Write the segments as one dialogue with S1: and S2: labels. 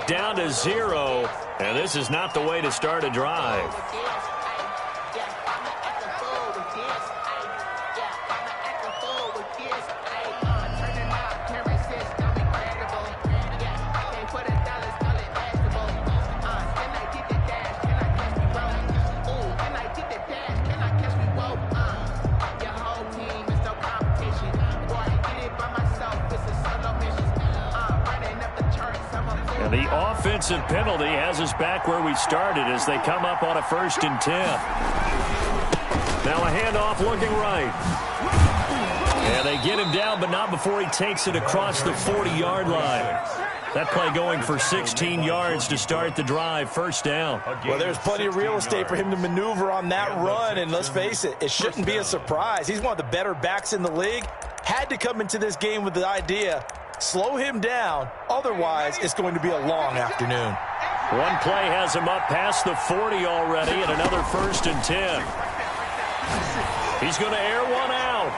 S1: clock down to 0, and this is not the way to start a drive. And the offensive penalty has us back where we started as they come up on a 1st and 10. Now a handoff looking right. And they get him down, but not before he takes it across the 40-yard line. That play going for 16 yards to start the drive, 1st down.
S2: Well, there's plenty of real estate for him to maneuver on that run, and let's face it, it shouldn't be a surprise. He's one of the better backs in the league. Had to come into this game with the idea, slow him down, otherwise it's going to be a long afternoon.
S1: One play has him up past the 40 already, and another 1st and 10. He's going to air one out.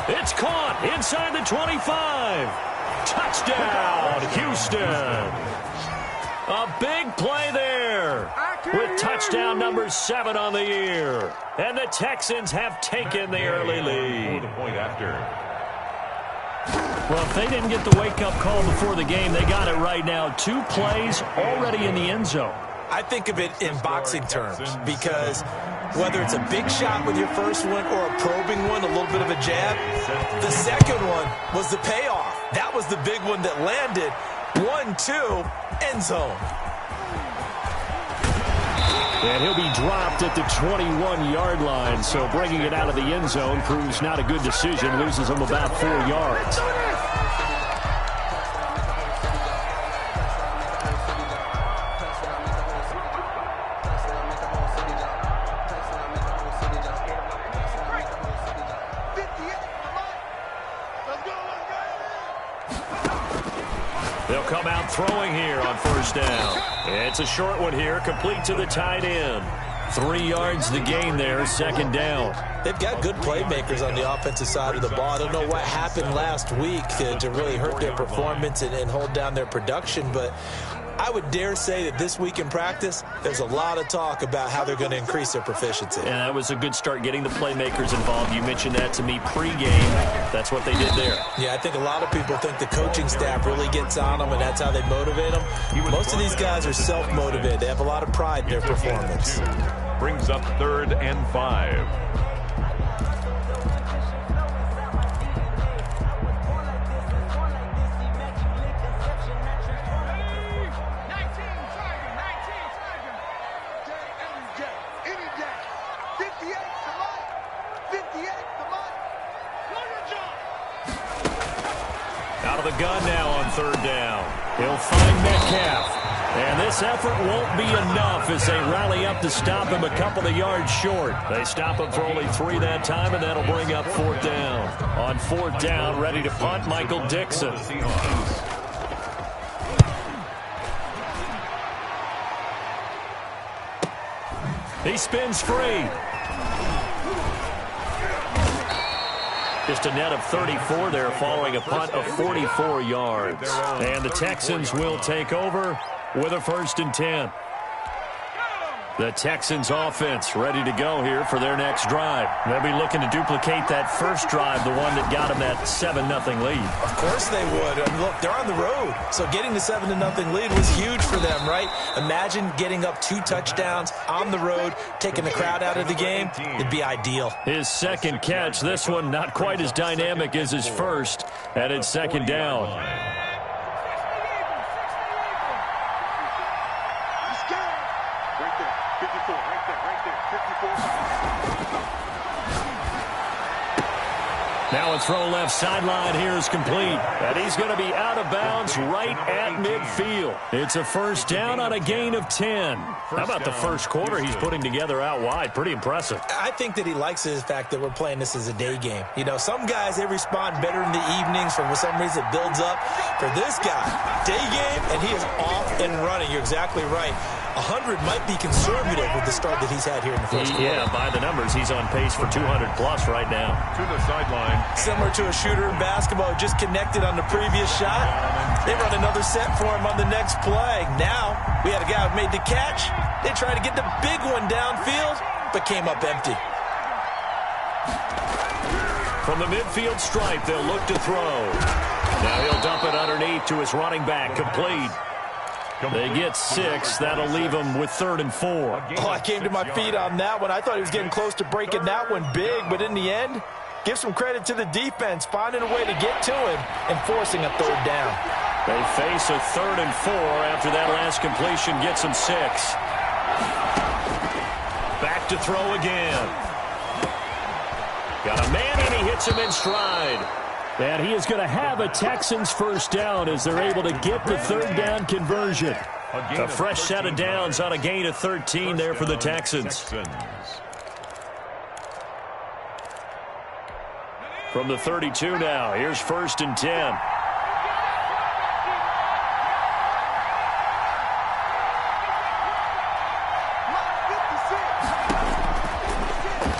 S1: It's caught inside the 25. Touchdown, Houston. A big play there with touchdown number 7 on the year. And the Texans have taken the early lead. Well, if they didn't get the wake-up call before the game, they got it right now. 2 plays already in the end zone.
S2: I think of it in boxing terms because whether it's a big shot with your first one or a probing one, a little bit of a jab, the second one was the payoff. That was the big one that landed. 1-2, end zone.
S1: And he'll be dropped at the 21-yard line, so bringing it out of the end zone proves not a good decision. Loses him about 4 yards. They'll come out throwing here on 1st down. It's a short one here, complete to the tight end. 3 yards the gain there, 2nd down.
S2: They've got good playmakers on the offensive side of the ball. I don't know what happened last week to really hurt their performance and hold down their production, but I would dare say that this week in practice, there's a lot of talk about how they're going to increase their proficiency.
S1: And that was a good start getting the playmakers involved. You mentioned that to me pregame. That's what they did there.
S2: Yeah, I think a lot of people think the coaching staff really gets on them, and that's how they motivate them. Most of these guys are self-motivated. They have a lot of pride in their performance.
S3: Brings up 3rd and 5.
S1: Out of the gun now on 3rd down. He'll find Metcalf. And this effort won't be enough as they rally up to stop him a couple of yards short. They stop him for only 3 that time, and that'll bring up 4th down. On 4th down, ready to punt, Michael Dixon. He spins free. Just a net of 34 there following a punt of 44 yards. And the Texans will take over with a 1st and 10. The Texans offense ready to go here for their next drive. They'll be looking to duplicate that first drive, the one that got them that 7-0 lead.
S2: Of course they would. I mean, look, they're on the road. So getting the 7-0 lead was huge for them, right? Imagine getting up 2 touchdowns on the road, taking the crowd out of the game. It'd be ideal.
S1: His 2nd catch, this one not quite as dynamic as his first, and it's 2nd down. Now a throw left sideline here is complete. And he's going to be out of bounds right at midfield. It's a 1st down on a gain of 10. How about the first quarter he's putting together out wide? Pretty impressive.
S2: I think that he likes the fact that we're playing this as a day game. You know, some guys, they respond better in the evenings. For some reason, it builds up. For this guy, day game, and he is off and running. You're exactly right. 100 might be conservative with the start that he's had here in the first quarter.
S1: Yeah, by the numbers, he's on pace for 200-plus right now.
S3: To the sideline.
S2: Similar to a shooter in basketball, just connected on the previous shot. They run another set for him on the next play. Now, we had a guy who made the catch. They tried to get the big one downfield, but came up empty.
S1: From the midfield stripe, they'll look to throw. Now he'll dump it underneath to his running back, complete. They get 6. That'll leave him with 3rd and 4.
S2: Oh, I came to my feet on that one. I thought he was getting close to breaking that one big, but in the end, give some credit to the defense, finding a way to get to him and forcing a 3rd down.
S1: They face a 3rd and 4 after that last completion gets him 6. Back to throw again. Got a man, and he hits him in stride. And he is going to have a Texans first down as they're able to get the 3rd down conversion. A fresh set of downs on a gain of 13 there for the Texans. From the 32 now, here's 1st and 10.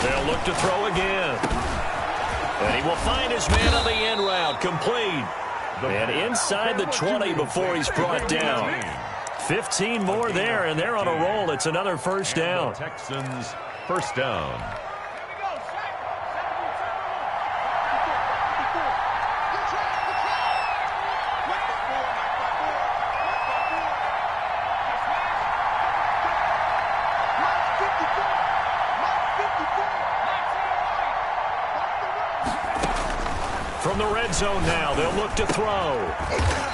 S1: They'll look to throw again. And he will find his man on the end route, complete. And inside the 20 before he's brought down. 15 more there, and they're on a roll. It's another first down.
S3: Texans first down.
S1: From the red zone now, they'll look to throw.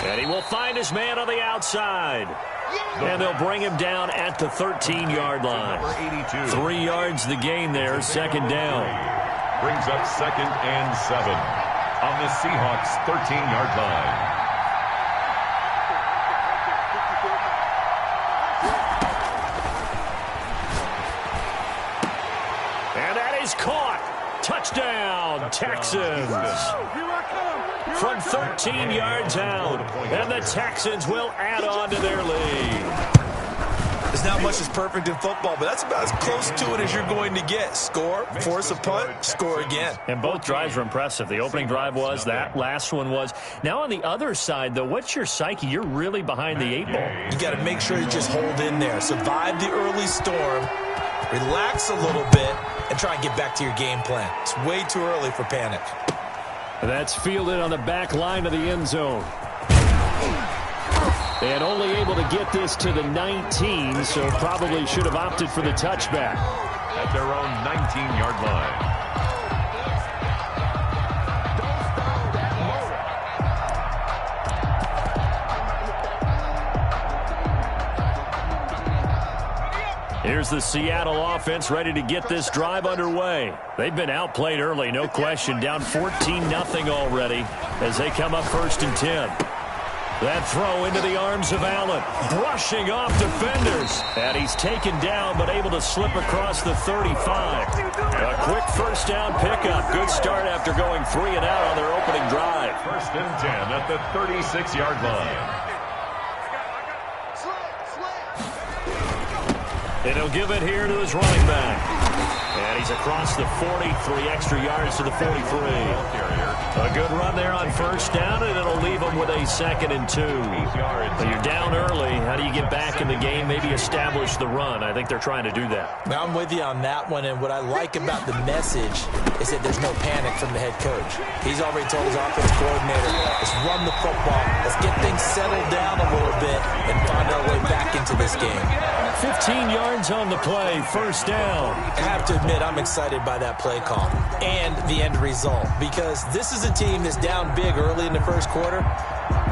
S1: And he will find his man on the outside. And they'll bring him down at the 13-yard line. 3 yards the gain there, 2nd down.
S3: Brings up 2nd and 7 on the Seahawks 13-yard line.
S1: And that is caught. Touchdown, Texans. From 13 yards out. And the Texans will add on to their lead.
S2: There's not much that's perfect in football, but that's about as close to it as you're going to get. Score, force a punt, score again.
S1: And both drives were impressive. The opening drive was, that last one was. Now on the other side, though, what's your psyche? You're really behind the 8 ball.
S2: You got to make sure you just hold in there. Survive the early storm, relax a little bit, and try and get back to your game plan. It's way too early for panic.
S1: That's fielded on the back line of the end zone. And only able to get this to the 19, so probably should have opted for the touchback.
S3: At their own 19-yard line.
S1: Here's the Seattle offense ready to get this drive underway. They've been outplayed early, no question. Down 14-0 already as they come up 1st and 10. That throw into the arms of Allen, brushing off defenders. And he's taken down, but able to slip across the 35. A quick first down pickup. Good start after going 3 and out on their opening drive.
S3: 1st and 10 at the 36-yard line.
S1: And he'll give it here to his running back. And he's across the 40, 3 extra yards to the 43. A good run there on first down, and it'll leave him with a 2nd and 2. But you're down early. How do you get back in the game, maybe establish the run? I think they're trying to do that.
S2: Now, I'm with you on that one, and what I like about the message is that there's no panic from the head coach. He's already told his offense coordinator, let's run the football, let's get things settled down a little bit and find our way back into this game.
S1: 15 yards on the play, first down.
S2: I have to admit, I'm excited by that play call and the end result, because this is a team that's down big early in the first quarter,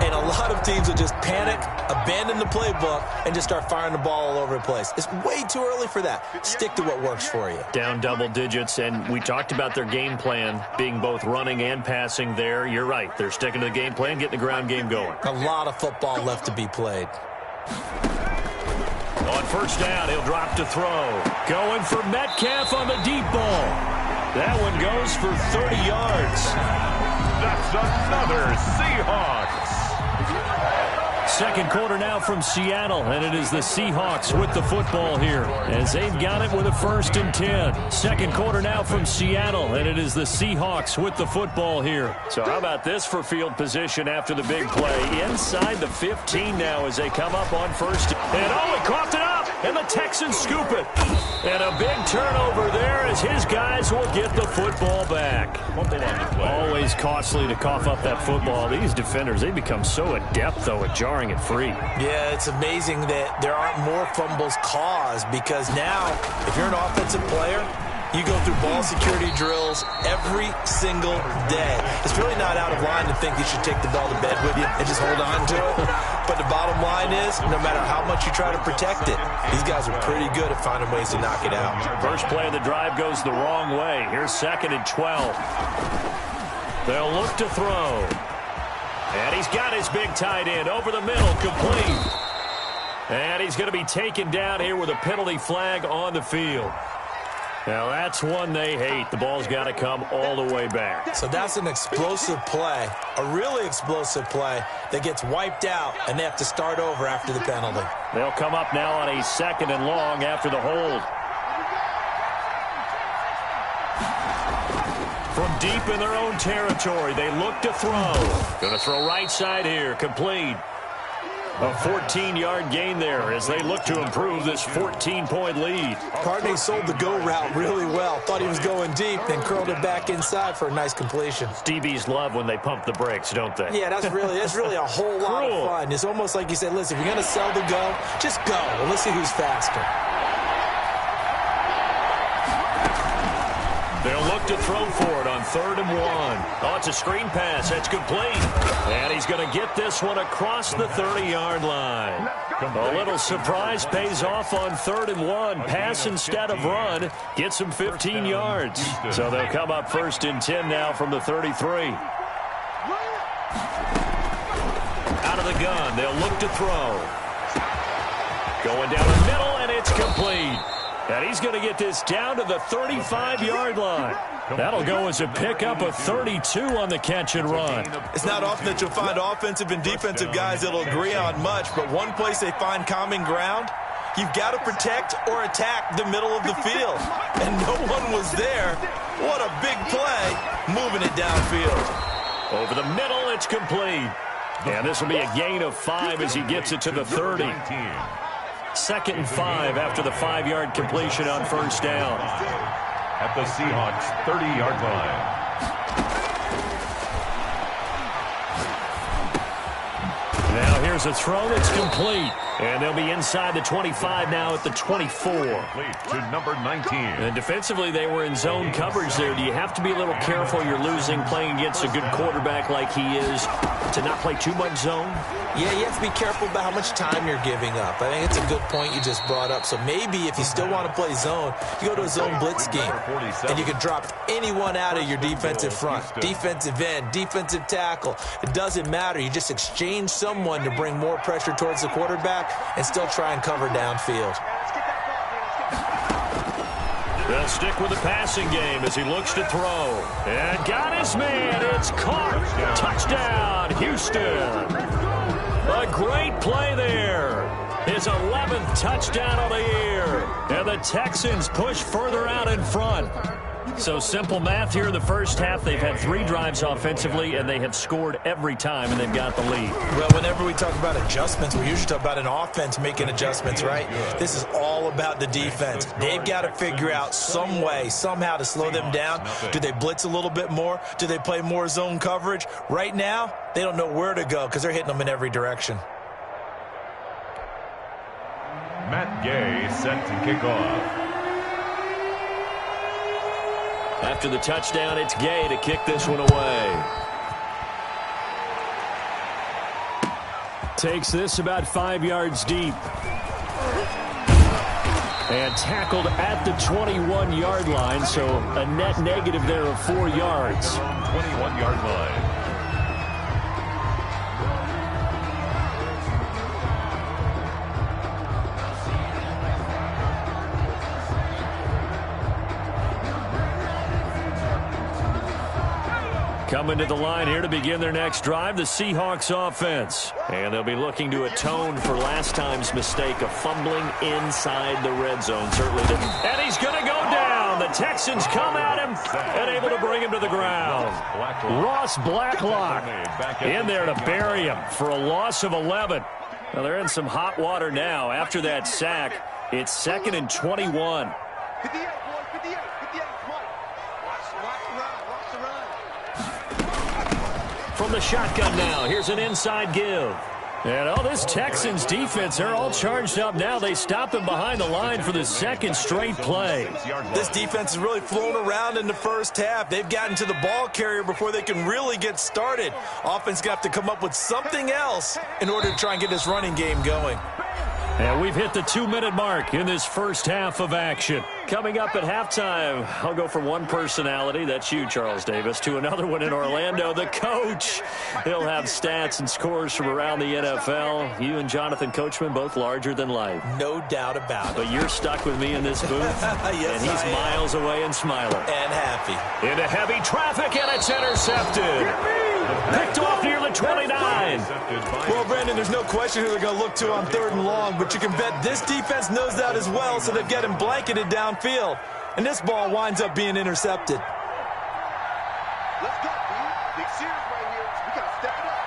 S2: and a lot of teams will just panic, abandon the playbook, and just start firing the ball all over the place. It's way too early for that. Stick to what works for you.
S1: Down double digits, and we talked about their game plan being both running and passing there. You're right. They're sticking to the game plan, getting the ground game going.
S2: A lot of football left to be played.
S1: On first down, he'll drop to throw. Going for Metcalf on the deep ball. That one goes for 30 yards.
S3: That's another Seahawks.
S1: Second quarter now from Seattle, and it is the Seahawks with the football here as they've got it with a 1st and 10. Second quarter now from Seattle, and it is the Seahawks with the football here. So how about this for field position after the big play? Inside the 15 now as they come up on 1st. And he coughed it up, and the Texans scoop it. And a big turnover there as his guys will get the football back. Always costly to cough up that football. These defenders, they become so adept, though, at jarring it free.
S2: Yeah, it's amazing that there aren't more fumbles caused because now, if you're an offensive player, you go through ball security drills every single day. It's really not out of line to think you should take the ball to bed with you and just hold on to it. But the bottom line is, no matter how much you try to protect it, these guys are pretty good at finding ways to knock it out.
S1: First play of the drive goes the wrong way. Here's 2nd and 12. They'll look to throw. And he's got his big tight end over the middle, complete. And he's going to be taken down here with a penalty flag on the field. Now, that's one they hate. The ball's got to come all the way back.
S2: So that's an explosive play, a really explosive play that gets wiped out, and they have to start over after the penalty.
S1: They'll come up now on a 2nd and long after the hold. From deep in their own territory, they look to throw. Going to throw right side here, complete. A 14-yard gain there as they look to improve this 14-point lead.
S2: Partney sold the go route really well. Thought he was going deep, then curled it back inside for a nice completion.
S1: DBs love when they pump the brakes, don't they?
S2: Yeah, that's really a whole lot of fun. It's almost like you said, listen, if you're going to sell the go, just go. And let's see who's faster.
S1: They'll look to throw for it on 3rd and 1. Oh, it's a screen pass. That's complete. And he's going to get this one across the 30-yard line. A little surprise pays off on 3rd and 1. Pass instead of run. Gets him 15 yards. So they'll come up 1st and 10 now from the 33. Out of the gun. They'll look to throw. Going down the middle, and it's complete. And he's going to get this down to the 35-yard line. That'll go as a pickup of 32 on the catch and run.
S2: It's not often that you'll find offensive and defensive guys that'll agree on much, but one place they find common ground, you've got to protect or attack the middle of the field. And no one was there. What a big play, moving it downfield.
S1: Over the middle, it's complete. And this will be a gain of 5 as he gets it to the 30. 2nd and 5 after the 5-yard completion on 1st down.
S3: At the Seahawks 30-yard line.
S1: Now here's a throw that's complete. And they'll be inside the 25 now at the 24.
S3: To number 19.
S1: And defensively, they were in zone coverage there. Do you have to be a little careful? You're losing playing against a good quarterback like he is to not play too much zone?
S2: Yeah, you have to be careful about how much time you're giving up. I think it's a good point you just brought up. So maybe if you still want to play zone, you go to a zone blitz scheme. And you can drop anyone out of your defensive front. Defensive end, defensive tackle. It doesn't matter. You just exchange someone to bring more pressure towards the quarterback and still try and cover downfield.
S1: They'll stick with the passing game as he looks to throw. And got his man. It's caught. Touchdown, Houston. A great play there. His 11th touchdown of the year. And the Texans push further out in front. So simple math here in the first half. They've had 3 drives offensively, and they have scored every time, and they've got the lead.
S2: Well, whenever we talk about adjustments, we usually talk about an offense making adjustments, right? This is all about the defense. They've got to figure out some way, somehow to slow them down. Do they blitz a little bit more? Do they play more zone coverage? Right now, they don't know where to go because they're hitting them in every direction.
S3: Matt Gay set to kick off.
S1: After the touchdown, it's Gay to kick this one away. Takes this about 5 yards deep. And tackled at the 21-yard line, so a net negative there of 4 yards.
S3: 21-yard line.
S1: Coming to the line here to begin their next drive, the Seahawks offense. And they'll be looking to atone for last time's mistake of fumbling inside the red zone. Certainly didn't. And he's going to go down. The Texans come at him and able to bring him to the ground. Ross Blacklock in there to bury him for a loss of 11. Well, they're in some hot water now. After that sack, it's 2nd and 21.
S4: 58, boys, 58, 58, come on. Watch the run.
S1: From the shotgun now, here's an inside give. And this Texans defense, they're all charged up now. They stop him behind the line for the second straight play.
S2: This defense is really flown around in the first half. They've gotten to the ball carrier before they can really get started. Offense got to come up with something else in order to try and get this running game going.
S1: And we've hit the 2-minute mark in this first half of action. Coming up at halftime, I'll go from one personality, that's you, Charles Davis, to another one in Orlando, the coach. He'll have stats and scores from around the NFL. You and Jonathan Coachman, both larger than life.
S2: No doubt about it.
S1: But you're stuck with me in this booth,
S2: yes,
S1: and he's miles away and smiling.
S2: And happy.
S1: Into heavy traffic, and it's intercepted. Picked off near the 29.
S2: Well, Brandon, there's no question who they're going to look to on 3rd and long, but you can bet this defense knows that as well, so they've got him blanketed downfield. And this ball winds up being intercepted.
S4: Let's go, dude. Big series right here. We got to step it up.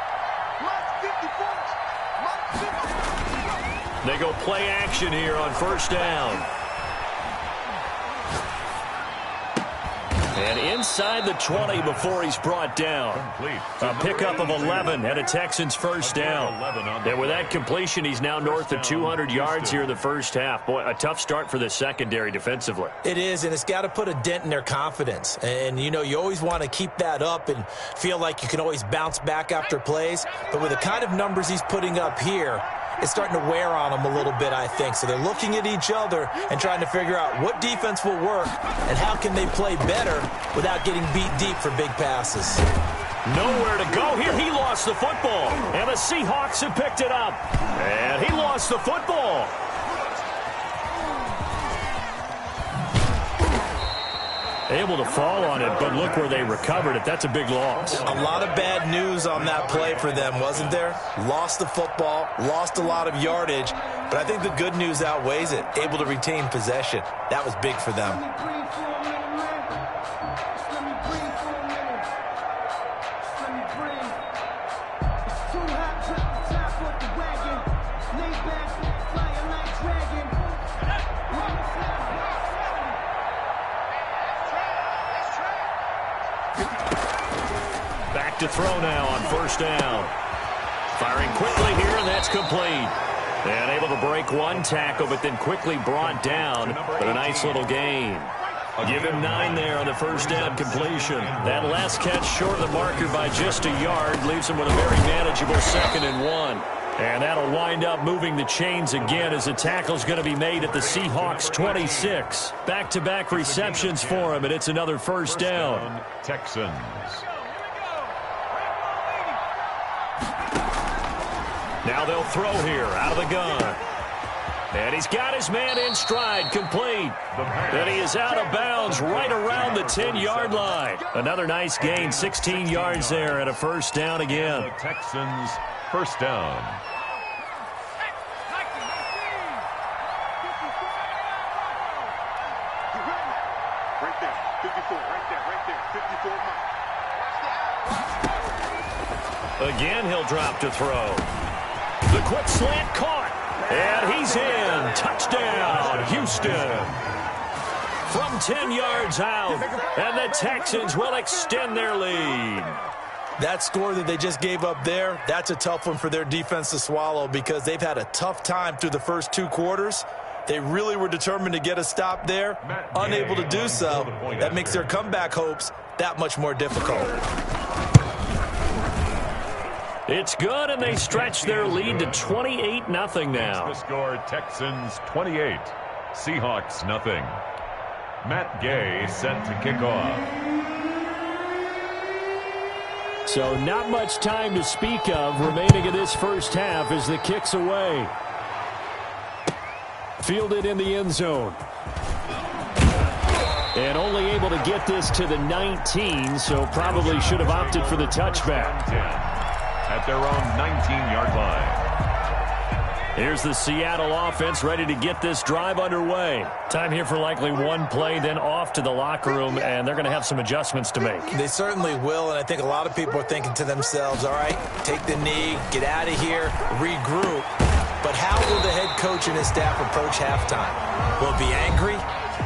S4: Mark 54. Mark 50.
S1: They go play action here on 1st down. And inside the 20 before he's brought down. A pickup of 11 and a Texans 1st down. And with that completion, he's now north of 200 yards here in the first half. Boy, a tough start for the secondary defensively.
S2: It is, and it's got to put a dent in their confidence. And, you know, you always want to keep that up and feel like you can always bounce back after plays. But with the kind of numbers he's putting up here, it's starting to wear on them a little bit, I think. So they're looking at each other and trying to figure out what defense will work and how can they play better without getting beat deep for big passes.
S1: Nowhere to go here. He lost the football. And the Seahawks have picked it up. And he lost the football. Able to fall on it, but look where they recovered it. That's a big loss.
S2: A lot of bad news on that play for them, wasn't there? Lost the football, lost a lot of yardage, but I think the good news outweighs it. Able to retain possession. That was big for them.
S1: To throw now on 1st down. Firing quickly here, and that's complete. And able to break one tackle, but then quickly brought down. But a nice little gain. Give him 9 there on the 1st down completion. That last catch short of the marker by just a yard leaves him with a very manageable 2nd and 1. And that'll wind up moving the chains again as the tackle's going to be made at the Seahawks 26. Back-to-back receptions for him, and it's another 1st down.
S3: Texans.
S1: Now they'll throw here out of the gun. And he's got his man in stride, complete. And he is out of bounds right around the 10-yard line. Another nice gain, 16 yards there and a 1st down again.
S3: The Texans 1st down.
S4: Right there. 54, right there. 54, Mike.
S1: Again, he'll drop to throw. The quick slant caught. And he's in. Touchdown, Houston. From 10 yards out. And the Texans will extend their lead.
S2: That score that they just gave up there, that's a tough one for their defense to swallow because they've had a tough time through the first 2 quarters. They really were determined to get a stop there. Unable to do so. That makes their comeback hopes that much more difficult.
S1: It's good, and they stretch their lead to 28-0 now.
S3: The score, Texans 28, Seahawks nothing. Matt Gay set to kick off.
S1: So not much time to speak of remaining in this first half as the kick's away. Fielded in the end zone. And only able to get this to the 19, so probably should have opted for the touchback.
S3: 10 at their own 19-yard line.
S1: Here's the Seattle offense ready to get this drive underway. Time here for likely one play, then off to the locker room, and they're going to have some adjustments to make.
S2: They certainly will, and I think a lot of people are thinking to themselves, all right, take the knee, get out of here, regroup. But how will the head coach and his staff approach halftime? Will it be angry?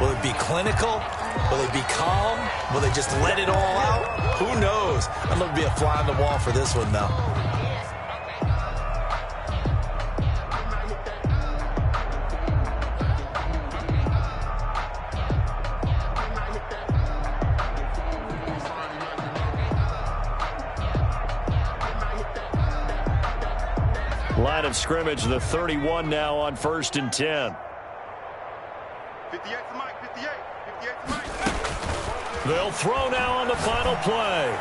S2: Will it be clinical? Will they be calm? Will they just let it all out? Who knows? I'd love to be a fly on the wall for this one, though.
S1: Line of scrimmage, the 31 now on 1st and 10.
S4: 58 to Mike, 58 to Mike.
S1: They'll throw now on the final play.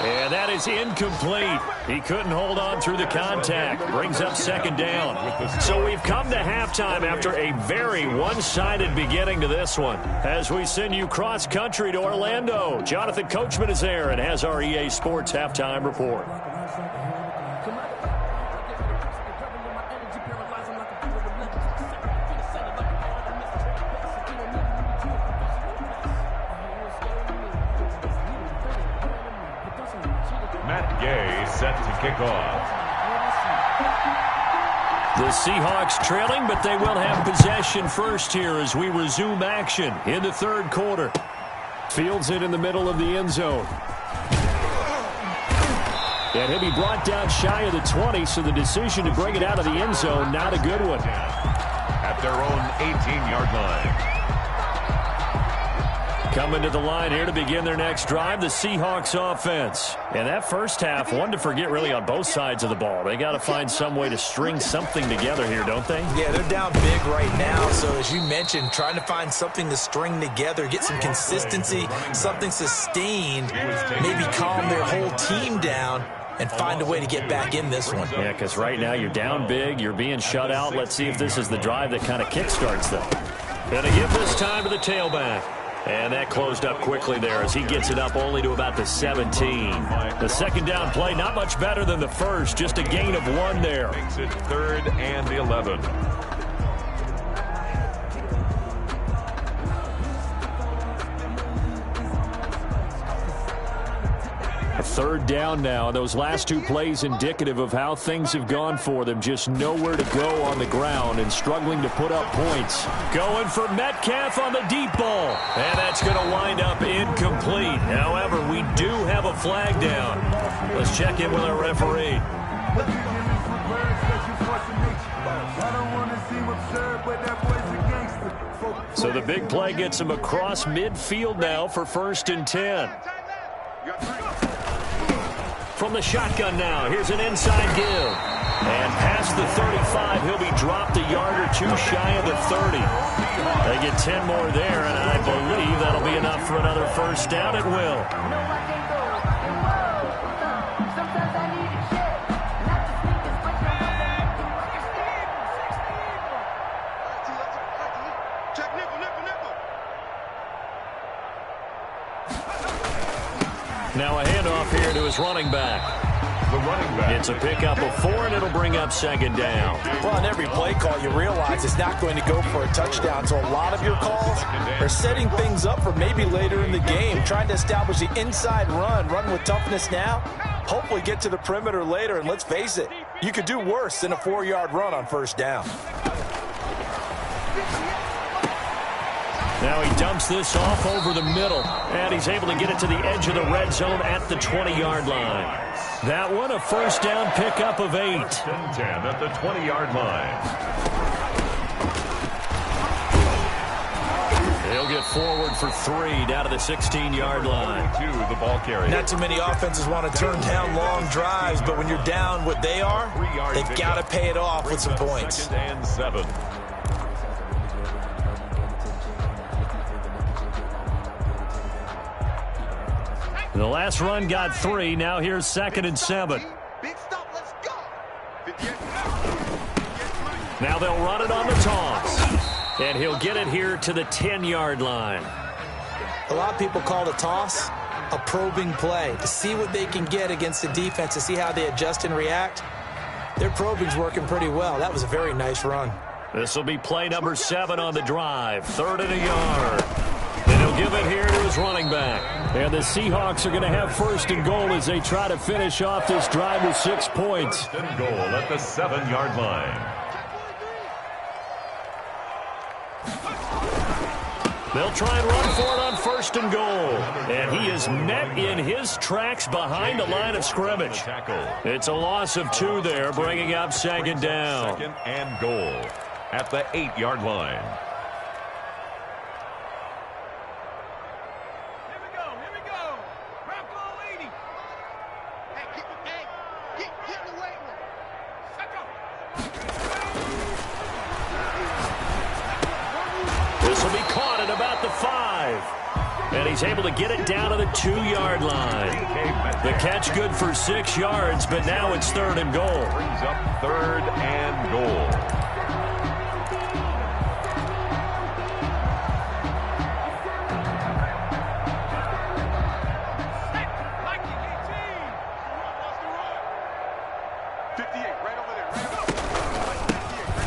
S1: And that is incomplete. He couldn't hold on through the contact. Brings up 2nd down. So we've come to halftime after a very one-sided beginning to this one. As we send you cross-country to Orlando, Jonathan Coachman is there and has our EA Sports halftime report.
S3: Set to kick off.
S1: The Seahawks trailing, but they will have possession first here as we resume action in the 3rd quarter. Fields it in the middle of the end zone. And he'll be brought down shy of the 20, so the decision to bring it out of the end zone, not a good one.
S3: At their own 18-yard line.
S1: Coming to the line here to begin their next drive, the Seahawks offense. And that first half, one to forget really on both sides of the ball. They got to find some way to string something together here, don't they?
S2: Yeah, they're down big right now. So as you mentioned, trying to find something to string together, get some consistency, something sustained, maybe calm their whole team down and find a way to get back in this one.
S1: Yeah, because right now you're down big, you're being shut out. Let's see if this is the drive that kind of kickstarts them. Going to give this time to the tailback. And that closed up quickly there as he gets it up only to about the 17. The 2nd down play, not much better than the first, just a gain of 1 there.
S3: Makes it 3rd and 11.
S1: A 3rd down now. Those last 2 plays indicative of how things have gone for them. Just nowhere to go on the ground and struggling to put up points. Going for Metcalf on the deep ball. And that's going to wind up incomplete. However, we do have a flag down. Let's check in with our referee. So the big play gets him across midfield now for 1st and 10. From the shotgun now, here's an inside give. And past the 35, he'll be dropped a yard or 2 shy of the 30. They get 10 more there, and I believe that'll be enough for another 1st down. It will. Now a handoff here to his running back.
S3: The running back.
S1: It's a pickup of 4, and it'll bring up 2nd down.
S2: Well, on every play call, you realize it's not going to go for a touchdown. So a lot of your calls are setting things up for maybe later in the game, trying to establish the inside run with toughness now, hopefully get to the perimeter later. And let's face it, you could do worse than a 4-yard run on 1st down.
S1: Now he dumps this off over the middle, and he's able to get it to the edge of the red zone at the 20-yard line. That one, a 1st down pickup of 8.
S3: 10 at the 20-yard line.
S1: He'll get forward for 3 down to the 16-yard line.
S3: The ball carrier.
S2: Not too many offenses want to turn down long drives, but when you're down what they are, they've got to pay it off with some points.
S3: 2nd and 7.
S1: The last run got 3. Now here's 2nd and 7.
S4: Big stop, let's go. 58.
S1: Now they'll run it on the toss. And he'll get it here to the 10-yard line.
S2: A lot of people call the toss a probing play to see what they can get against the defense, to see how they adjust and react. Their probing's working pretty well. That was a very nice run.
S1: This will be play number 7 on the drive. 3rd and a yard. And he'll give it here to his running back. And the Seahawks are going to have 1st and goal as they try to finish off this drive with 6 points.
S3: 1st and goal at the 7-yard line.
S1: They'll try and run for it on 1st and goal. And he is met in his tracks behind the line of scrimmage. It's a loss of 2 there, bringing up 2nd down.
S3: 2nd and goal at the 8-yard line.
S1: And he's able to get it down to the 2-yard line. The catch good for 6 yards, but now it's 3rd and goal.
S3: Brings up 3rd and goal.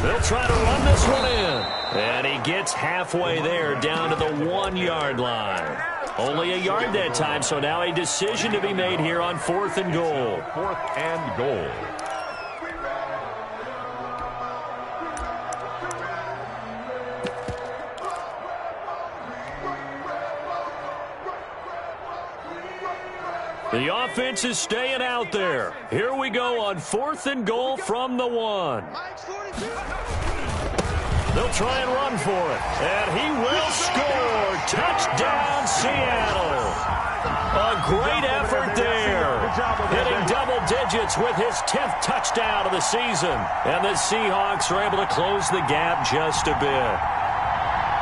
S1: They'll try to run this one in. And he gets halfway there, down to the 1-yard line. Only a yard that time, so now a decision to be made here on 4th and goal.
S3: 4th and goal.
S1: The offense is staying out there. Here we go on 4th and goal from the 1. They'll try and run for it. And he will score. Touchdown, Seattle. A great effort there. Hitting double digits with his 10th touchdown of the season. And the Seahawks are able to close the gap just a bit.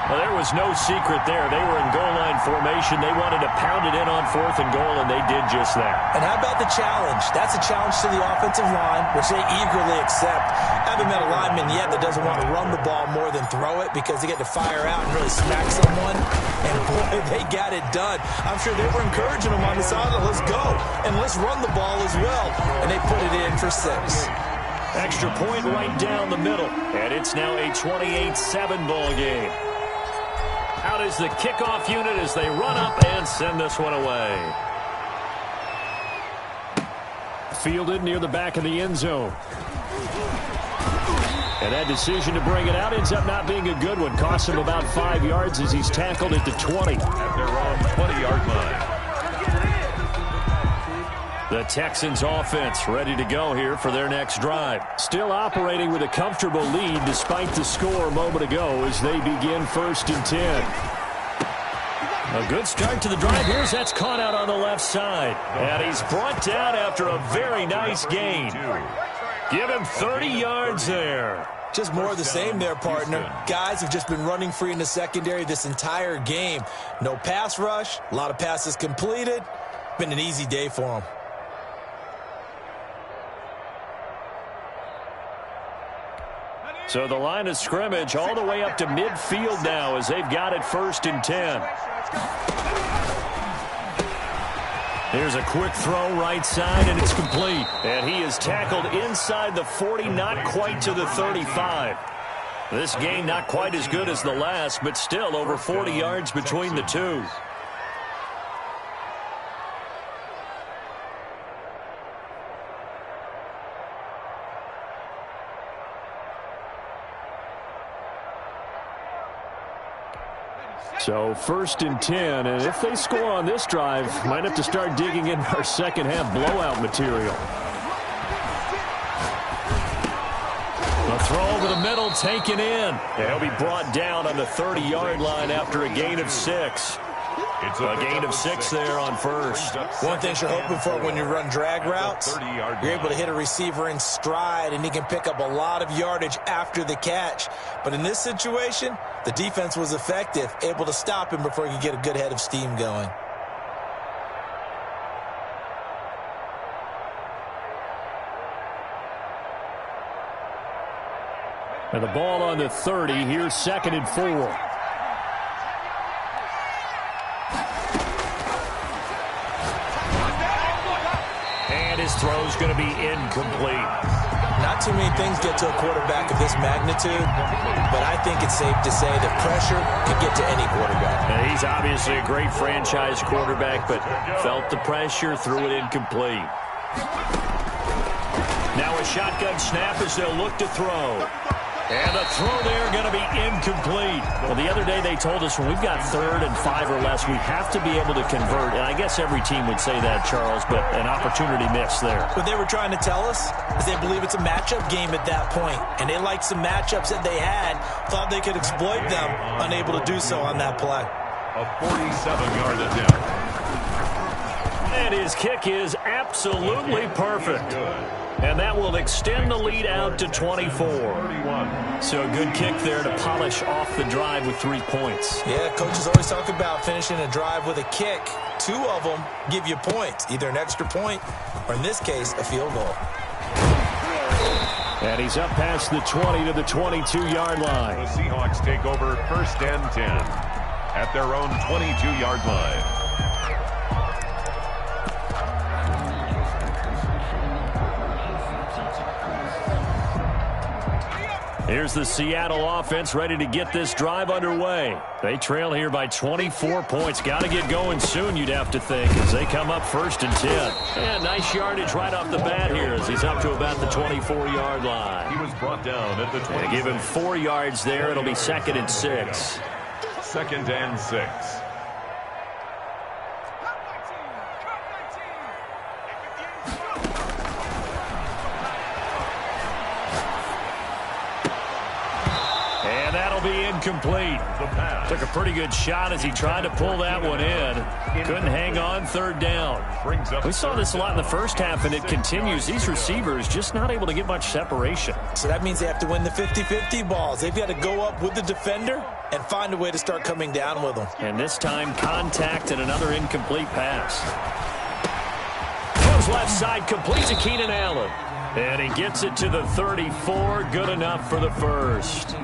S1: Well, there was no secret there. They were in goal line formation. They wanted to pound it in on 4th and goal, and they did just that.
S2: And how about the challenge? That's a challenge to the offensive line, which they eagerly accept. Haven't met a lineman yet that doesn't want to run the ball more than throw it because they get to fire out and really smack someone. And, boy, they got it done. I'm sure they were encouraging them on the sideline. Let's go, and let's run the ball as well. And they put it in for 6.
S1: Extra point right down the middle. And it's now a 28-7 ball game. Out is the kickoff unit as they run up and send this one away. Fielded near the back of the end zone. And that decision to bring it out ends up not being a good one. Costs him about 5 yards as he's tackled at the 20.
S3: At their own 20-yard line.
S1: The Texans offense ready to go here for their next drive. Still operating with a comfortable lead despite the score a moment ago as they begin 1st and 10. A good start to the drive. Here's that's caught out on the left side. And he's brought down after a very nice gain. Give him 30 yards there.
S2: Just more of the same there, partner. Guys have just been running free in the secondary this entire game. No pass rush, a lot of passes completed. Been an easy day for them.
S1: So the line of scrimmage all the way up to midfield now as they've got it 1st and 10. Here's a quick throw right side, and it's complete. And he is tackled inside the 40, not quite to the 35. This game not quite as good as the last, but still over 40 yards between the two. So 1st and 10, and if they score on this drive, might have to start digging in our second half blowout material. The throw over the middle taken in. And he'll be brought down on the 30-yard line after a gain of 6. It's a gain of 6 there on 1st.
S2: One thing you're hoping for when you run drag routes, you're able to hit a receiver in stride, and he can pick up a lot of yardage after the catch. But in this situation, the defense was effective, able to stop him before he could get a good head of steam going.
S1: And the ball on the 30. Here's 2nd and 4. And his throw's going to be incomplete.
S2: Not too many things get to a quarterback of this magnitude, but I think it's safe to say that pressure can get to any quarterback.
S1: And he's obviously a great franchise quarterback, but felt the pressure, threw it incomplete. Now a shotgun snap as they'll look to throw. And the throw there going to be incomplete. Well, the other day they told us when we've got 3rd and 5 or less, we have to be able to convert. And I guess every team would say that, Charles, but an opportunity missed there.
S2: What they were trying to tell us is they believe it's a matchup game at that point. And they liked some matchups that they had, thought they could exploit them, unable to do so on that play.
S3: A 47-yard attempt.
S1: And his kick is absolutely perfect. And that will extend the lead out to 24. So a good kick there to polish off the drive with 3 points.
S2: Yeah, coaches always talk about finishing a drive with a kick. 2 of them give you points, either an extra point or, in this case, a field goal.
S1: And he's up past the 20 to the 22-yard line.
S3: The Seahawks take over 1st and 10 at their own 22-yard line.
S1: Here's the Seattle offense ready to get this drive underway. They trail here by 24 points. Got to get going soon, you'd have to think, as they come up 1st and 10. And nice yardage right off the bat here as he's up to about the 24-yard line.
S3: He was brought down at the 20.
S1: They give him 4 yards there. It'll be 2nd and 6.
S3: 2nd and 6.
S1: Be incomplete. Took a pretty good shot as he tried to pull that one in. Couldn't hang on 3rd down. We saw this a lot in the first half, and it continues. These receivers just not able to get much separation.
S2: So that means they have to win the 50-50 balls. They've got to go up with the defender and find a way to start coming down with them.
S1: And this time, contact and another incomplete pass. Goes left side, complete to Keenan Allen. And he gets it to the 34. Good enough for the first.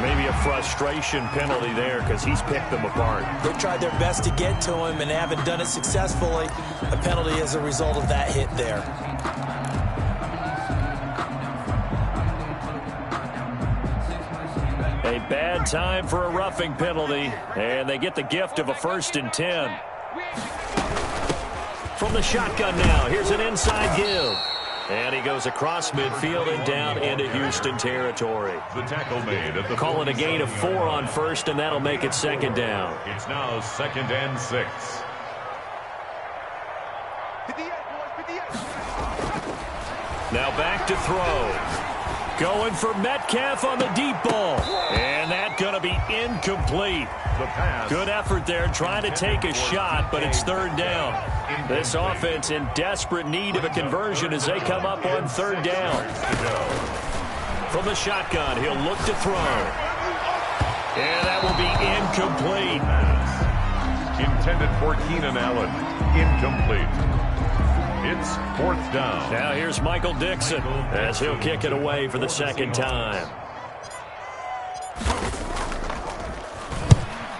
S1: Maybe a frustration penalty there because he's picked them apart.
S2: They've tried their best to get to him and haven't done it successfully. A penalty as a result of that hit there.
S1: A bad time for a roughing penalty, and they get the gift of a 1st and 10. From the shotgun now, here's an inside give. And he goes across midfield and down into Houston territory.
S3: The tackle made at the
S1: Call it a gain of 4 on 1st, and that'll make it 2nd down.
S3: It's now 2nd and 6.
S1: Now back to throw. Going for Metcalf on the deep ball. And that's going to be incomplete.
S3: The pass.
S1: Good effort there trying to take a shot, but it's 3rd down. This offense in desperate need of a conversion as they come up on 3rd down. From the shotgun, he'll look to throw. And that will be incomplete.
S3: Intended for Keenan Allen. Incomplete. It's 4th down.
S1: Now here's Michael Dixon as he'll kick it away for the 2nd time.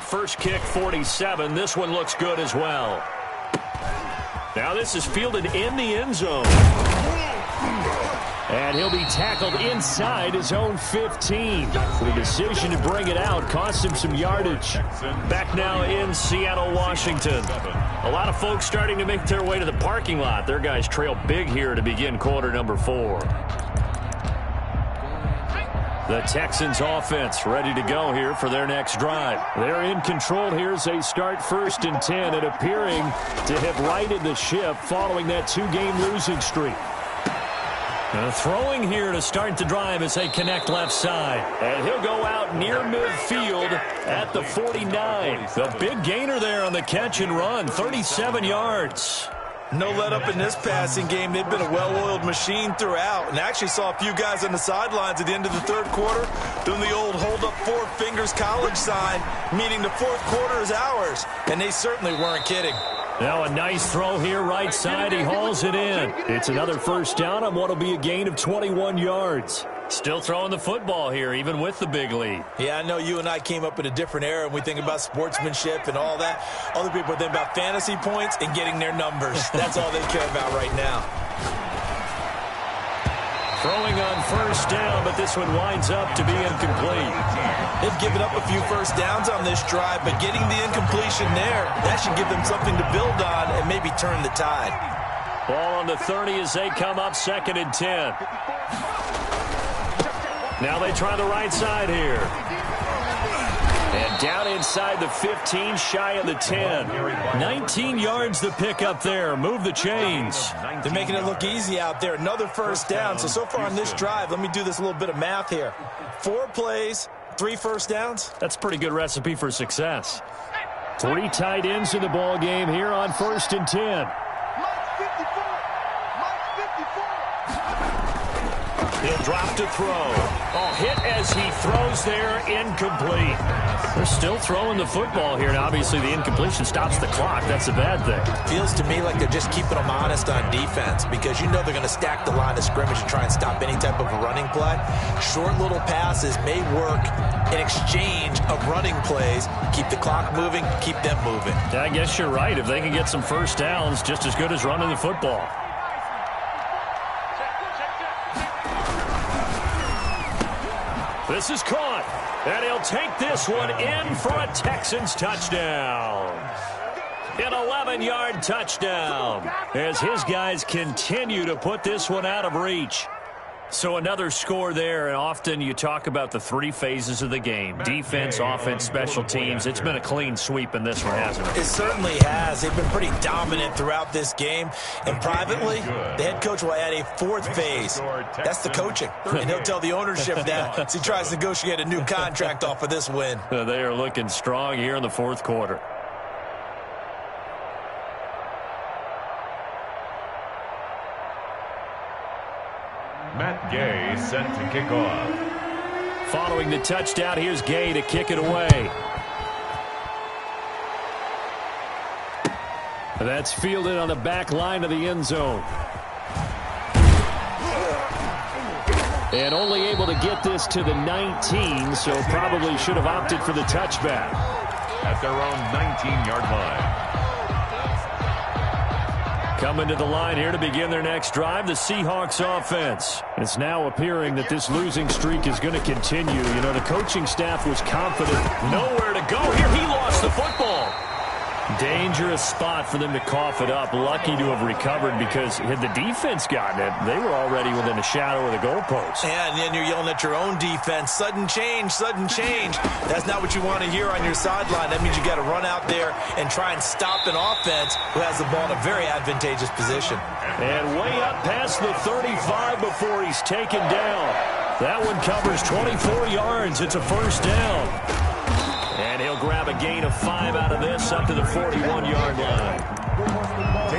S1: First kick, 47. This one looks good as well. Now this is fielded in the end zone. And he'll be tackled inside his own 15. The decision to bring it out cost him some yardage. Back now in Seattle, Washington. A lot of folks starting to make their way to the parking lot. Their guys trail big here to begin quarter number 4. The Texans offense ready to go here for their next drive. They're in control here as they start 1st and 10 and appearing to have righted the ship following that 2-game losing streak. Throwing here to start the drive as they connect left side. And he'll go out near midfield at the 49. The big gainer there on the catch and run, 37 yards.
S2: No let up in this passing game. They've been a well-oiled machine throughout. And actually saw a few guys on the sidelines at the end of the 3rd quarter doing the old hold up 4 fingers college sign, meaning the 4th quarter is ours. And they certainly weren't kidding.
S1: Now a nice throw here right side. He hauls it in. It's another first down on what will be a gain of 21 yards. Still throwing the football here, even with the big lead.
S2: Yeah, I know you and I came up in a different era, and we think about sportsmanship and all that. Other people think about fantasy points and getting their numbers. That's all they care about right now.
S1: Throwing on first down, but this one winds up to be incomplete.
S2: They've given up a few first downs on this drive, but getting the incompletion there, that should give them something to build on and maybe turn the tide.
S1: Ball on the 30 as they come up 2nd and 10. Now they try the right side here. And down inside the 15, shy of the 10. 19 yards the pick up there. Move the chains.
S2: They're making it look easy out there. Another first down. So far on this drive, let me do this little bit of math here. 4 plays, 3 first downs.
S1: That's a pretty good recipe for success. 3 tight ends in the ball game here on 1st and 10. He'll drop to throw. Oh, hit as he throws there, incomplete. They're still throwing the football here, and obviously the incompletion stops the clock. That's a bad thing.
S2: Feels to me like they're just keeping them honest on defense because you know they're going to stack the line of scrimmage and try and stop any type of a running play. Short little passes may work in exchange of running plays. Keep the clock moving, keep them moving.
S1: Yeah, I guess you're right. If they can get some first downs, just as good as running the football. This is caught, and he'll take this one in for a Texans touchdown. An 11-yard touchdown as his guys continue to put this one out of reach. So another score there, and often you talk about the 3 phases of the game. Defense, offense, special teams. It's been a clean sweep in this one, hasn't it?
S2: It certainly has. They've been pretty dominant throughout this game. And privately, the head coach will add a 4th phase. That's the coaching. And he'll tell the ownership that as he tries to negotiate a new contract off of this win.
S1: They are looking strong here in the 4th quarter.
S3: Matt Gay set to kick off.
S1: Following the touchdown, here's Gay to kick it away. That's fielded on the back line of the end zone. And only able to get this to the 19, so probably should have opted for the touchback.
S3: At their own 19-yard line.
S1: Coming to the line here to begin their next drive, the Seahawks offense. It's now appearing that this losing streak is going to continue. You know, the coaching staff was confident. Nowhere to go here. He lost the football. Dangerous spot for them to cough it up. Lucky to have recovered because had the defense gotten it, they were already within a shadow of the goalpost.
S2: And then you're yelling at your own defense. Sudden change, sudden change. That's not what you want to hear on your sideline. That means you got to run out there and try and stop an offense who has the ball in a very advantageous position.
S1: And way up past the 35 before he's taken down. That one covers 24 yards. It's a first down. And he'll grab a gain of 5 out of this up to the 41-yard line.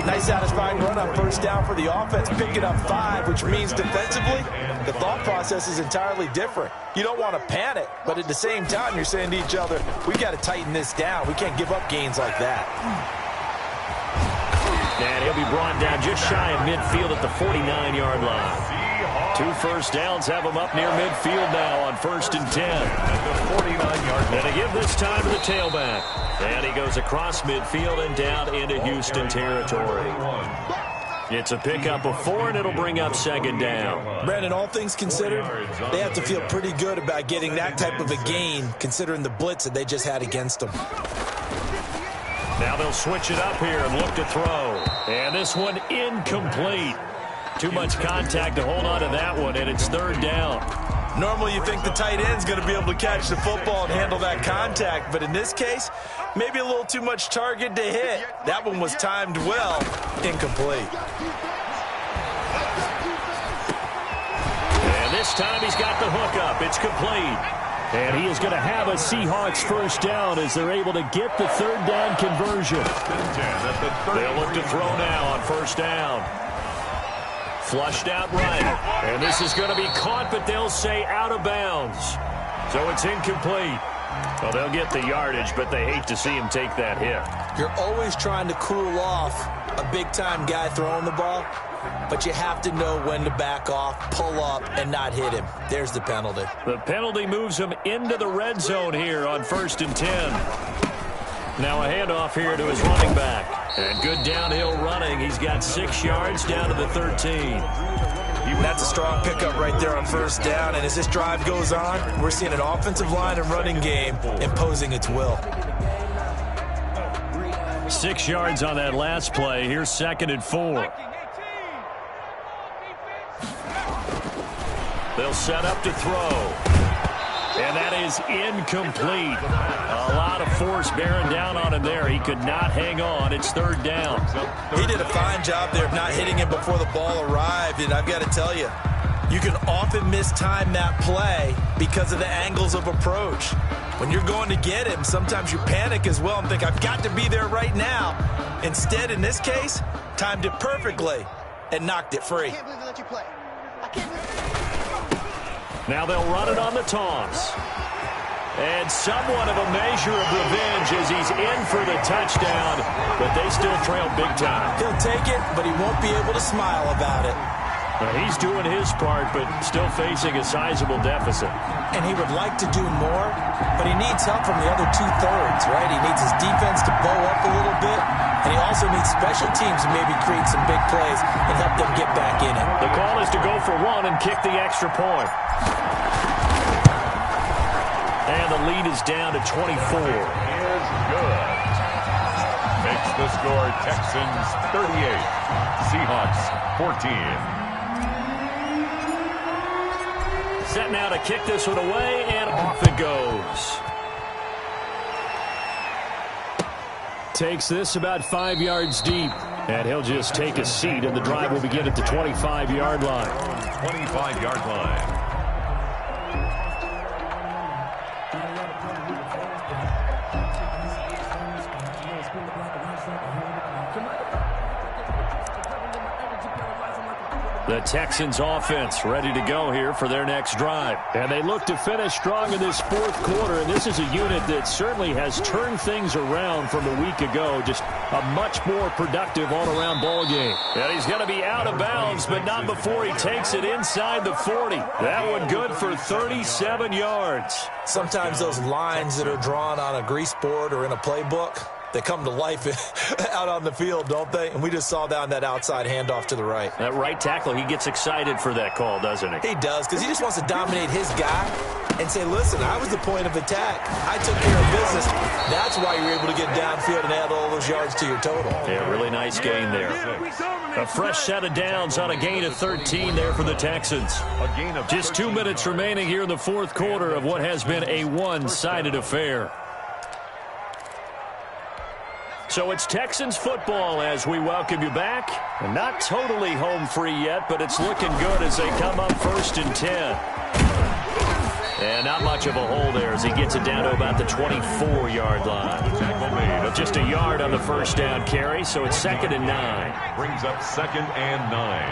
S2: Nice satisfying run on first down for the offense, picking up 5, which means defensively, the thought process is entirely different. You don't want to panic, but at the same time, you're saying to each other, we've got to tighten this down. We can't give up gains like that.
S1: And he'll be brought down just shy of midfield at the 49-yard line. 2 first downs have him up near midfield now on 1st and 10. And to give this time to the tailback. And he goes across midfield and down into Houston territory. It's a pickup of 4, and it'll bring up 2nd down.
S2: Brandon, all things considered, they have to feel pretty good about getting that type of a gain, considering the blitz that they just had against them.
S1: Now they'll switch it up here and look to throw. And this one incomplete. Too much contact to hold on to that one, and it's 3rd down.
S2: Normally you think the tight end's going to be able to catch the football and handle that contact, but in this case, maybe a little too much target to hit. That one was timed well, incomplete.
S1: And this time he's got the hook up. It's complete. And he is going to have a Seahawks first down as they're able to get the 3rd down conversion. They'll look to throw now on 1st down. Flushed out right. And this is going to be caught, but they'll say out of bounds. So it's incomplete. Well, they'll get the yardage, but they hate to see him take that hit.
S2: You're always trying to cool off a big-time guy throwing the ball, but you have to know when to back off, pull up, and not hit him. There's the penalty.
S1: The penalty moves him into the red zone here on 1st and 10. Now a handoff here to his running back. And good downhill running. He's got 6 yards down to the 13.
S2: That's a strong pickup right there on 1st down. And as this drive goes on, we're seeing an offensive line and running game imposing its will.
S1: 6 yards on that last play. Here's 2nd and 4. They'll set up to throw. And that is incomplete. A lot of force bearing down on him there. He could not hang on. It's 3rd down.
S2: He did a fine job there of not hitting him before the ball arrived. And I've got to tell you, you can often mistime that play because of the angles of approach. When you're going to get him, sometimes you panic as well and think, I've got to be there right now. Instead, in this case, timed it perfectly and knocked it free.
S4: I can't believe they let you play. I can't believe
S1: Now they'll run it on the toss. And somewhat of a measure of revenge as he's in for the touchdown, but they still trail big time.
S2: He'll take it, but he won't be able to smile about it.
S1: He's doing his part, but still facing a sizable deficit.
S2: And he would like to do more, but he needs help from the other 2/3, right? He needs his defense to bow up a little bit, and he also needs special teams to maybe create some big plays and help them get back in it.
S1: The call is to go for 1 and kick the extra point. And the lead is down to 24.
S3: Is good. Makes the score Texans 38, Seahawks 14.
S1: Set now to kick this one away, and off it goes. Takes this about 5 yards deep, and he'll just take a seat, and the drive will begin at the 25-yard line.
S3: 25-yard line.
S1: The Texans offense ready to go here for their next drive. And they look to finish strong in this 4th quarter. And this is a unit that certainly has turned things around from a week ago. Just a much more productive all-around ball game. And he's going to be out of bounds, but not before he takes it inside the 40. That one good for 37 yards.
S2: Sometimes those lines that are drawn on a grease board or in a playbook, they come to life out on the field, don't they? And we just saw down that outside handoff to the right.
S1: That right tackle, he gets excited for that call, doesn't he?
S2: He does, because he just wants to dominate his guy and say, listen, I was the point of attack. I took care of business. That's why you're able to get downfield and add all those yards to your total.
S1: Yeah, really nice gain there. A fresh set of downs on a gain of 13 there for the Texans. Just 2 minutes remaining here in the 4th quarter of what has been a one-sided affair. So it's Texans football as we welcome you back. And not totally home free yet, but it's looking good as they come up 1st and 10. And not much of a hole there as he gets it down to about the 24-yard line. Just a yard on the 1st down carry, so it's 2nd and 9.
S3: Brings up 2nd and 9.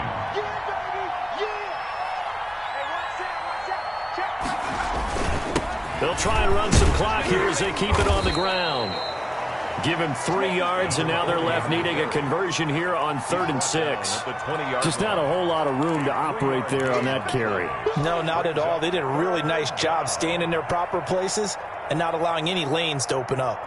S1: They'll try and run some clock here as they keep it on the ground. Give him 3 yards, and now they're left needing a conversion here on 3rd and 6. Just not a whole lot of room to operate there on that carry.
S2: No, not at all. They did a really nice job staying in their proper places and not allowing any lanes to open up.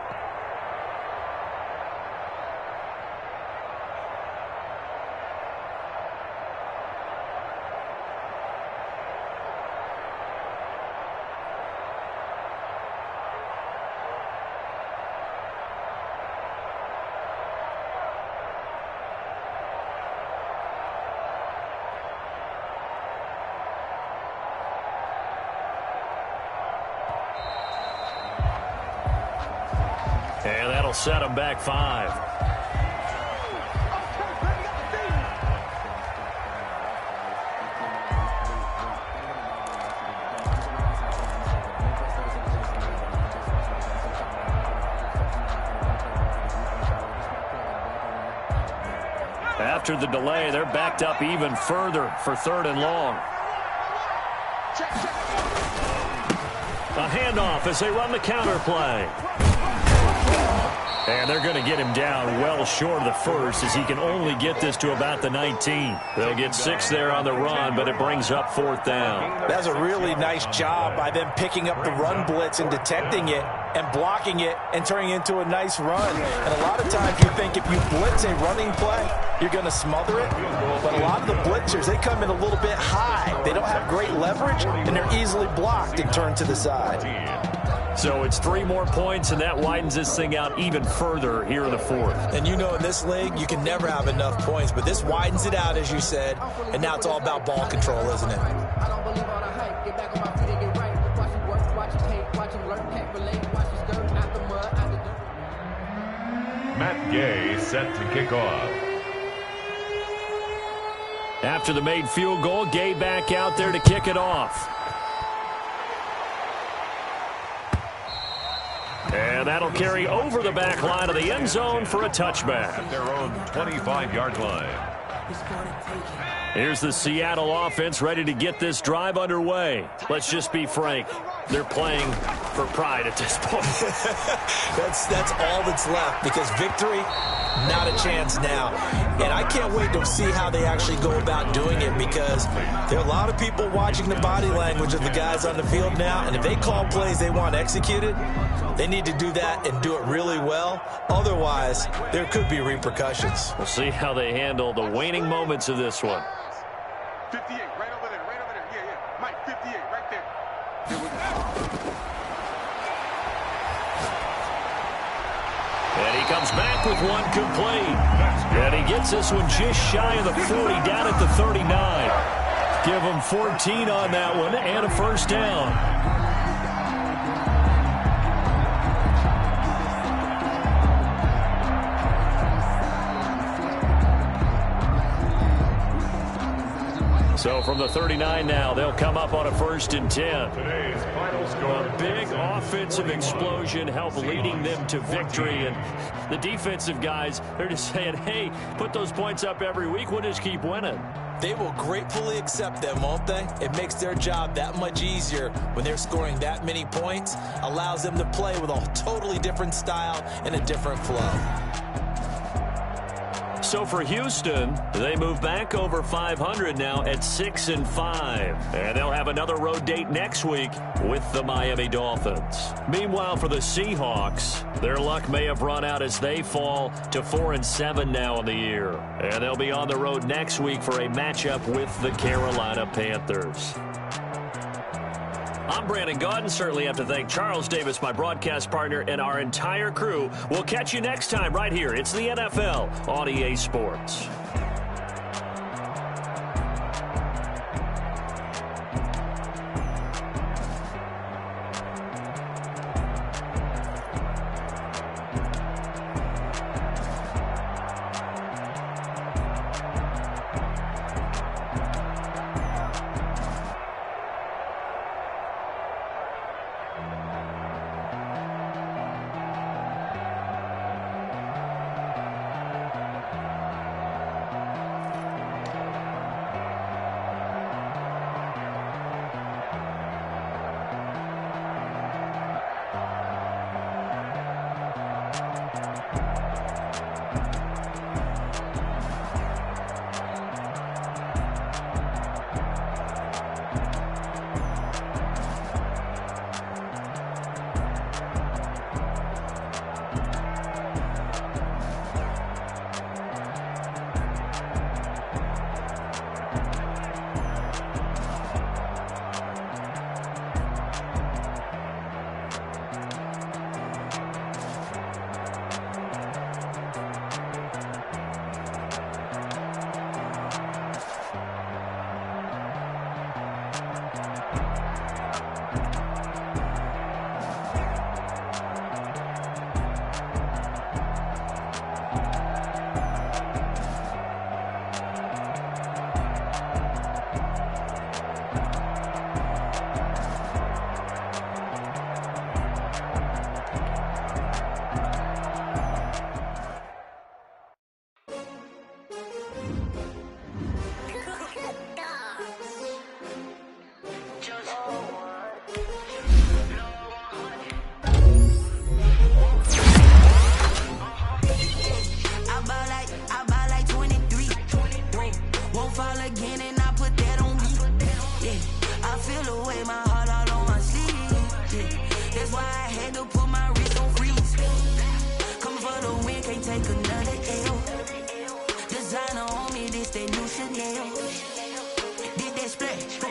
S1: And that'll set them back 5. After the delay, they're backed up even further for 3rd and long. A handoff as they run the counter play. And they're going to get him down well short of the first as he can only get this to about the 19. They'll get 6 there on the run, but it brings up 4th down.
S2: That's a really nice job by them picking up the run blitz and detecting it and blocking it and turning it into a nice run. And a lot of times you think if you blitz a running play, you're going to smother it. But a lot of the blitzers, they come in a little bit high. They don't have great leverage, and they're easily blocked and turned to the side.
S1: So it's 3 more points, and that widens this thing out even further here in the 4th.
S2: And you know in this league, you can never have enough points, but this widens it out, as you said, and now it's all about ball control, isn't it?
S3: Matt Gay set to kick off.
S1: After the made field goal, Gay back out there to kick it off. And that'll carry over the back line of the end zone for a touchback.
S3: At their own 25-yard line.
S1: Here's the Seattle offense ready to get this drive underway. Let's just be frank. They're playing for pride at this point.
S2: That's all that's left, because victory, not a chance now. And I can't wait to see how they actually go about doing it, because there are a lot of people watching the body language of the guys on the field now, and if they call plays they want executed, they need to do that and do it really well. Otherwise, there could be repercussions.
S1: We'll see how they handle the waning moments of this one.
S4: 58, right over there, right over there. Yeah, yeah. Mike, 58, right there. Here we go.
S1: And he comes back with one complete. And he gets this one just shy of the 40, down at the 39. Give him 14 on that one and a first down. So from the 39 now, they'll come up on a 1st and 10.
S3: Today's final score.
S1: A big offensive explosion helped leading them to victory. And the defensive guys, they're just saying, hey, put those points up every week. We'll just keep winning.
S2: They will gratefully accept them, won't they? It makes their job that much easier when they're scoring that many points. Allows them to play with a totally different style and a different flow.
S1: So for Houston, they move back over 500 now at 6-5. And they'll have another road date next week with the Miami Dolphins. Meanwhile, for the Seahawks, their luck may have run out as they fall to 4-7 now on the year. And they'll be on the road next week for a matchup with the Carolina Panthers. I'm Brandon Gaudin. Certainly have to thank Charles Davis, my broadcast partner, and our entire crew. We'll catch you next time right here. It's the NFL on EA Sports.
S5: designer on me, this that new Chanel. Did that splash.